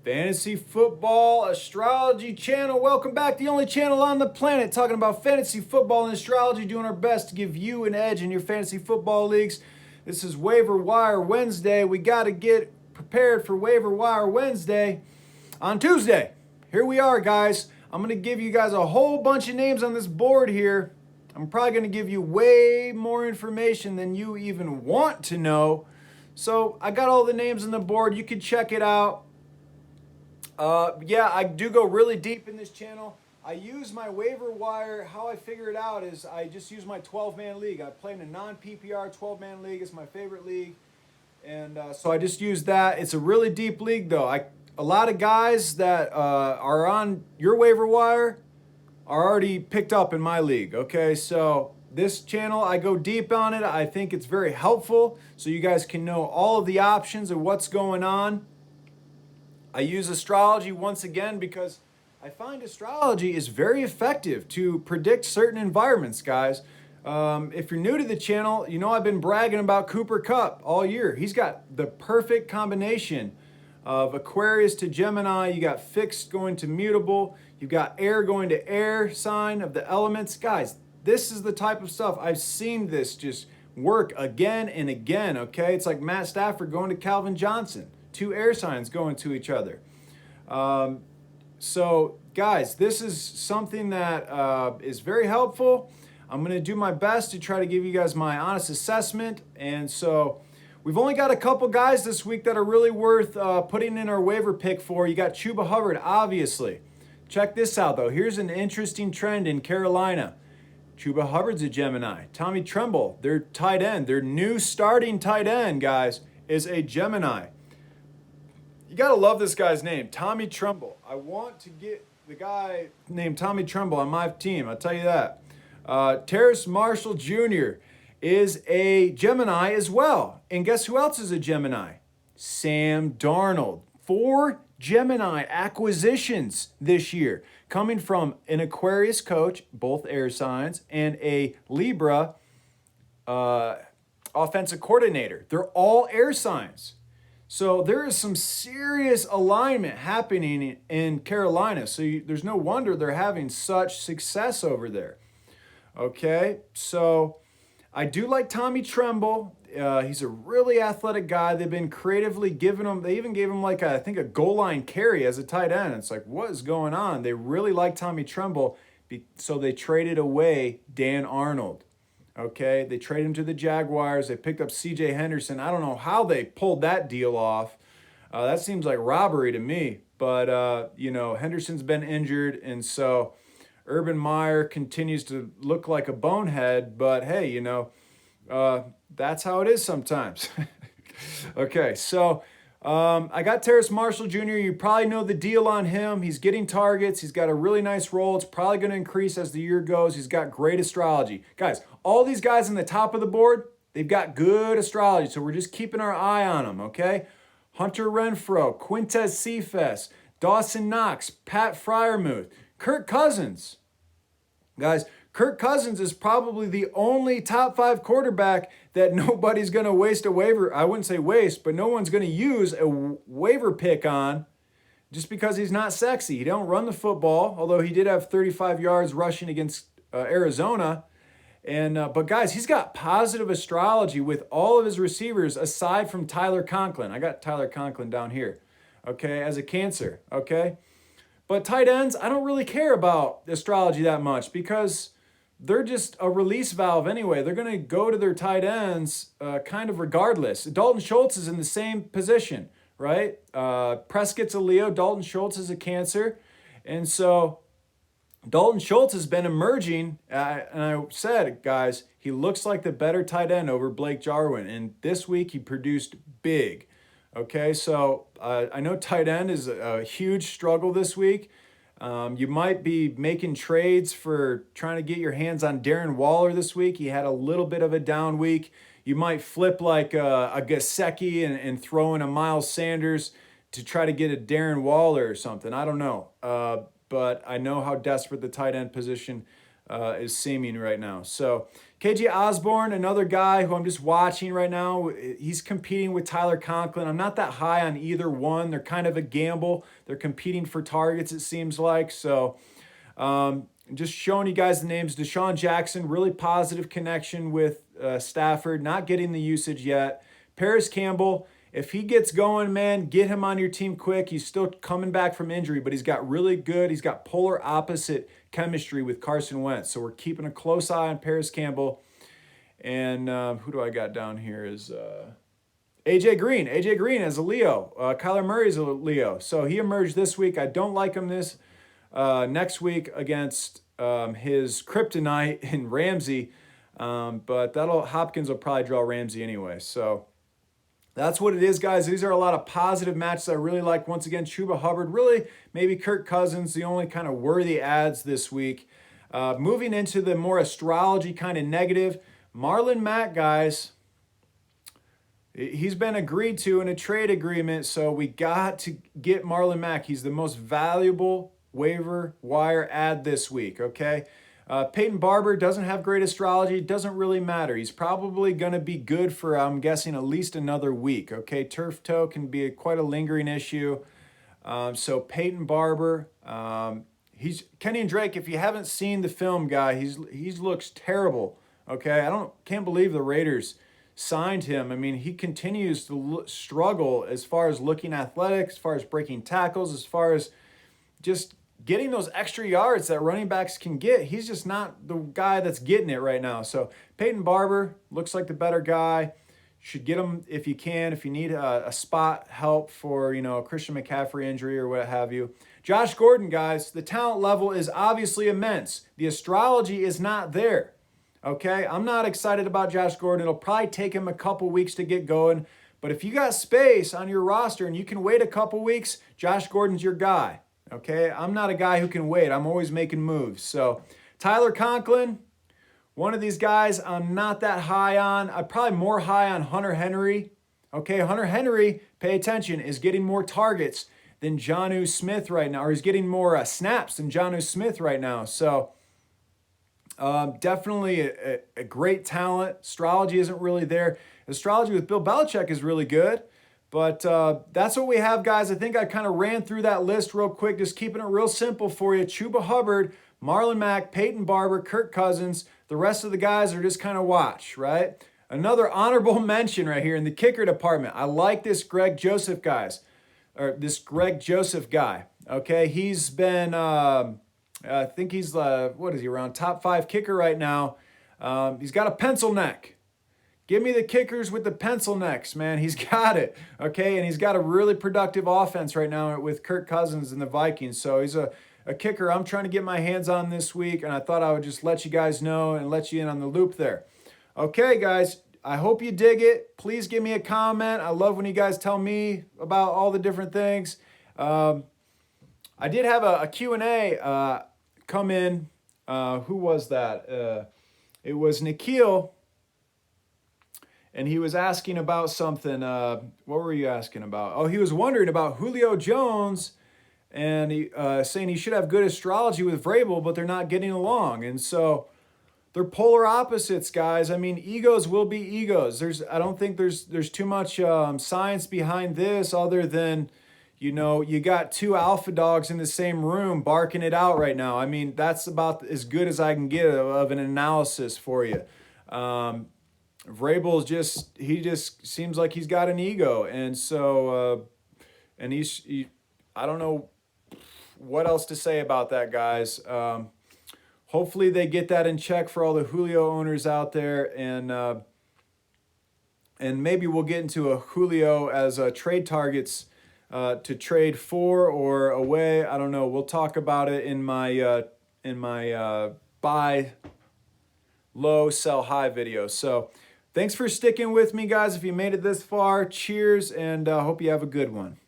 Fantasy Football Astrology Channel. Welcome back. The only channel on the planet talking about fantasy football and astrology, doing our best to give you an edge in your fantasy football leagues. This is Waiver Wire Wednesday. We got to get prepared for Waiver Wire Wednesday on Tuesday. Here we are, guys. I'm going to give you guys a whole bunch of names on this board here. I'm probably going to give you way more information than you even want to know. So I got all the names on the board. You can check it out. I do go really deep in this channel. I use my waiver wire. How I figure it out is I just use my 12-man league. I play in a non-PPR 12-man league. It's my favorite league. And so I just use that. It's a really deep league, though. A lot of guys that are on your waiver wire are already picked up in my league, okay? So this channel, I go deep on it. I think it's very helpful so you guys can know all of the options of what's going on. I use astrology once again because I find astrology is very effective to predict certain environments, guys. If you're new to the channel, you know I've been bragging about Cooper Kupp all year. He's got the perfect combination of Aquarius to Gemini. You got fixed going to mutable. You've got air going to air sign of the elements. Guys, this is the type of stuff. I've seen this just work again and again, okay? It's like Matt Stafford going to Calvin Johnson. Two air signs going to each other. So, guys, this is something that is very helpful. I'm going to do my best to try to give you guys my honest assessment. And so we've only got a couple guys this week that are really worth putting in our waiver pick for. You got Chuba Hubbard, obviously. Check this out, though. Here's an interesting trend in Carolina. Chuba Hubbard's a Gemini. Tommy Tremble, their tight end, their new starting tight end, guys, is a Gemini. You got to love this guy's name, Tommy Tremble. I want to get the guy named Tommy Tremble on my team, I'll tell you that. Terrace Marshall Jr. is a Gemini as well. And guess who else is a Gemini? Sam Darnold. 4 Gemini acquisitions this year, coming from an Aquarius coach, both air signs, and a Libra offensive coordinator. They're all air signs. So there is some serious alignment happening in Carolina. So there's no wonder they're having such success over there. Okay, so I do like Tommy Tremble. He's a really athletic guy. They've been creatively giving him, they even gave him like I think a goal line carry as a tight end. It's like, what is going on? They really like Tommy Tremble, so they traded away Dan Arnold. Okay, they traded him to the Jaguars. They picked up C.J. Henderson. I don't know how they pulled that deal off. That seems like robbery to me. But, Henderson's been injured, and so Urban Meyer continues to look like a bonehead. But, hey, that's how it is sometimes. Okay, so I got Terrace Marshall Jr. You probably know the deal on him. He's getting targets. He's got a really nice role. It's probably going to increase as the year goes. He's got great astrology. Guys, all these guys on the top of the board, they've got good astrology, so we're just keeping our eye on them, okay? Hunter Renfrow, Quintez Cephas, Dawson Knox, Pat Freiermuth, Kirk Cousins. Guys, Kirk Cousins is probably the only top 5 quarterback that nobody's going to waste a waiver. I wouldn't say waste, but no one's going to use a waiver pick on just because he's not sexy. He don't run the football, although he did have 35 yards rushing against Arizona. But guys, he's got positive astrology with all of his receivers aside from Tyler Conklin. I got Tyler Conklin down here, okay, as a Cancer, okay? But tight ends, I don't really care about astrology that much because they're just a release valve anyway. They're going to go to their tight ends kind of regardless. Dalton Schultz is in the same position, right? Prescott's a Leo. Dalton Schultz is a Cancer. And so Dalton Schultz has been emerging. And I said, guys, he looks like the better tight end over Blake Jarwin. And this week he produced big. Okay, so I know tight end is a huge struggle this week. You might be making trades for trying to get your hands on Darren Waller this week. He had a little bit of a down week. You might flip like a Gesicki and throw in a Miles Sanders to try to get a Darren Waller or something. I don't know. But I know how desperate the tight end position is seeming right now. So KJ Osborne, another guy who I'm just watching right now. He's competing with Tyler Conklin. I'm not that high on either one. They're kind of a gamble. They're competing for targets, it seems like. So just showing you guys the names. Deshaun Jackson, really positive connection with Stafford, not getting the usage yet. Paris Campbell, if he gets going, man, get him on your team quick. He's still coming back from injury, but he's got really good, he's got polar opposite chemistry with Carson Wentz. So we're keeping a close eye on Paris Campbell. And who do I got down here is AJ Green. AJ Green as a Leo. Kyler Murray's a Leo. So he emerged this week. I don't like him this next week against his kryptonite in Ramsey. But Hopkins will probably draw Ramsey anyway. So that's what it is, guys. These are a lot of positive matches I really like. Once again, Chuba Hubbard, really maybe Kirk Cousins, the only kind of worthy ads this week. Moving into the more astrology kind of negative, Marlon Mack, guys, he's been agreed to in a trade agreement, so we got to get Marlon Mack. He's the most valuable waiver wire ad this week, okay? Peyton Barber doesn't have great astrology. Doesn't really matter. He's probably going to be good for, I'm guessing, at least another week. Okay, turf toe can be quite a lingering issue. So Peyton Barber, he's Kenyon Drake. If you haven't seen the film, guy, he looks terrible. Okay, can't believe the Raiders signed him. I mean, he continues to struggle as far as looking athletic, as far as breaking tackles, as far as just getting those extra yards that running backs can get. He's just not the guy that's getting it right now. So Peyton Barber looks like the better guy. Should get him if you can, if you need a spot help for, a Christian McCaffrey injury or what have you. Josh Gordon, guys, the talent level is obviously immense. The astrology is not there. Okay, I'm not excited about Josh Gordon. It'll probably take him a couple weeks to get going. But if you got space on your roster and you can wait a couple weeks, Josh Gordon's your guy. Okay, I'm not a guy who can wait. I'm always making moves. So Tyler Conklin, one of these guys I'm not that high on. I'm probably more high on Hunter Henry. Okay, Hunter Henry, pay attention, is getting more targets than Jonnu Smith right now, or he's getting more snaps than Jonnu Smith right now. So definitely a great talent. Astrology isn't really there. Astrology with Bill Belichick is really good. But that's what we have, guys. I think I kind of ran through that list real quick, just keeping it real simple for you. Chuba Hubbard, Marlon Mack, Peyton Barber, Kirk Cousins. The rest of the guys are just kind of watch, right? Another honorable mention right here in the kicker department. I like this Greg Joseph guy. Okay, he's been, I think he's, around top 5 kicker right now. He's got a pencil neck. Give me the kickers with the pencil necks, man. He's got it, okay? And he's got a really productive offense right now with Kirk Cousins and the Vikings. So he's a kicker I'm trying to get my hands on this week, and I thought I would just let you guys know and let you in on the loop there. Okay, guys, I hope you dig it. Please give me a comment. I love when you guys tell me about all the different things. I did have a Q&A come in. Who was that? It was Nikhil. And he was asking about something. What were you asking about? Oh, he was wondering about Julio Jones, and he saying he should have good astrology with Vrabel, but they're not getting along. And so they're polar opposites, guys. I mean, egos will be egos. I don't think there's too much science behind this, other than, you got 2 alpha dogs in the same room barking it out right now. I mean, that's about as good as I can get of an analysis for you. Vrabel's he just seems like he's got an ego. And so, and I don't know what else to say about that, guys. Hopefully they get that in check for all the Julio owners out there. And maybe we'll get into a Julio as trade targets to trade for or away. I don't know. We'll talk about it in my buy low, sell high video. So thanks for sticking with me, guys. If you made it this far, cheers, and hope you have a good one.